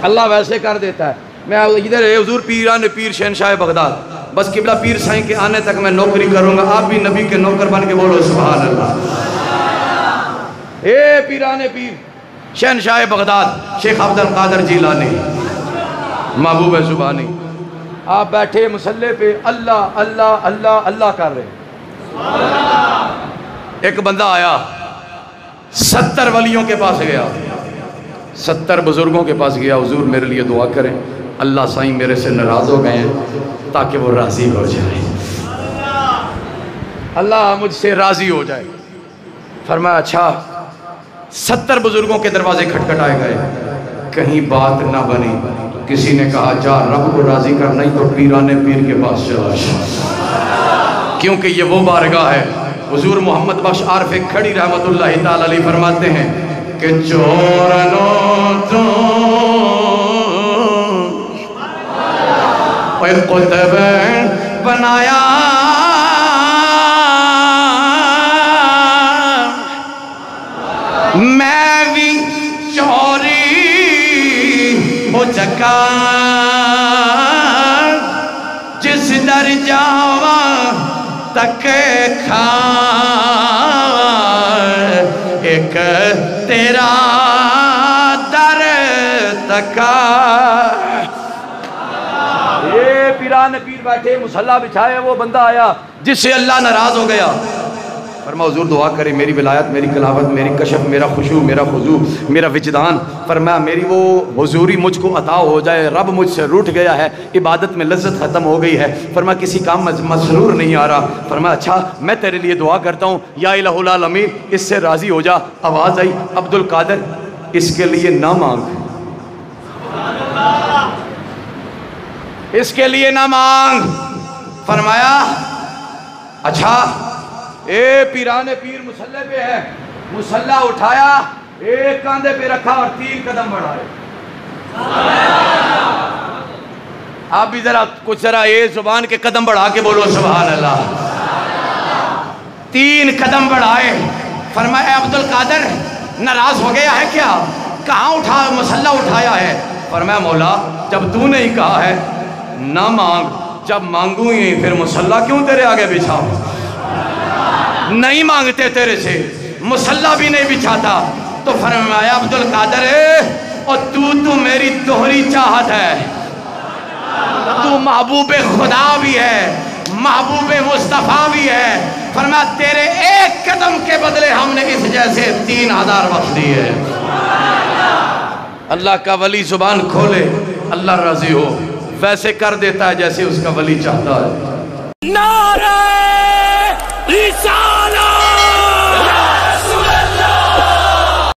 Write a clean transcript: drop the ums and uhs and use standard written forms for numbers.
اللہ ویسے کر دیتا ہے. میں ادھر حضور پیران پیر شہنشاہ بغداد، بس قبلہ پیر سائیں کے آنے تک میں نوکری کروں گا. آپ بھی نبی کے نوکر بن کے بولو سبحان اللہ. اے پیران پیر شہنشاہ بغداد شیخ عبد القادر جیلانی محبوب زبانی، آپ بیٹھے مصلی پہ اللہ اللہ اللہ اللہ کر رہے ہیں. ایک بندہ آیا 70 ولیوں کے پاس گیا، 70 بزرگوں کے پاس گیا. حضور میرے لیے دعا کریں، اللہ سائیں میرے سے ناراض ہو گئے ہیں تاکہ وہ راضی ہو جائے، اللہ مجھ سے راضی ہو جائے. فرمایا اچھا. 70 بزرگوں کے دروازے کھٹکھٹائے گئے، کہیں بات نہ بنی. کسی نے کہا جا رب کو راضی کر، نہیں تو پیران پیر کے پاس چلا جا، کیونکہ یہ وہ بارگاہ ہے. حضور محمد بخش عارف کھڑی رحمت اللہ تعالی علیہ فرماتے ہیں کہ چورنوں تو قطب بنایا، میں بھی چوری ہو چکا، جس در جاواں تک کھا ایک تیرا در تکا. یہ پیران پیر بیٹھے مصلی بچھائے، وہ بندہ آیا جس سے اللہ ناراض ہو گیا. فرمایا حضور دعا کرے میری ولایت، میری کلاوت، میری کشف، میرا خشوع، میرا خضوع، میرا وجدان. فرمایا میری وہ حضوری مجھ کو عطا ہو جائے. رب مجھ سے روٹھ گیا ہے، عبادت میں لذت ختم ہو گئی ہے. فرمایا کسی کام میں مسرور نہیں آ رہا. فرمایا اچھا میں تیرے لیے دعا کرتا ہوں، یا الہ العالمین اس سے راضی ہو جا. آواز آئی عبد القادر اس کے لیے نہ مانگ، اس کے لیے نہ مانگ. فرمایا اچھا. اے پیران پیر مصلی پہ ہے، مصلی اٹھایا، ایک کاندھے پہ رکھا اور 3 قدم بڑھائے. آپ بھی کچھ ذرا اے زبان کے قدم بڑھا کے بولو سبحان اللہ. 3 قدم بڑھائے. فرمایا عبد القادر ناراض ہو گیا ہے کیا؟ کہاں اٹھا مصلی اٹھایا ہے؟ فرمایا مولا جب تو نے ہی کہا ہے نہ مانگ، جب مانگوں ہی پھر مصلی کیوں تیرے آگے بچھاؤں؟ نہیں مانگتے تیرے سے، مصلی بھی نہیں بچھاتا. تو فرمایا عبد القادر اور تو میری دوہری چاہت ہے، تو محبوب خدا بھی ہے، محبوب مصطفیٰ بھی ہے. فرمایا تیرے ایک قدم کے بدلے ہم نے اس جیسے 3000 بخش دیے. اللہ کا ولی زبان کھولے اللہ راضی ہو، ویسے کر دیتا ہے جیسے اس کا ولی چاہتا ہے.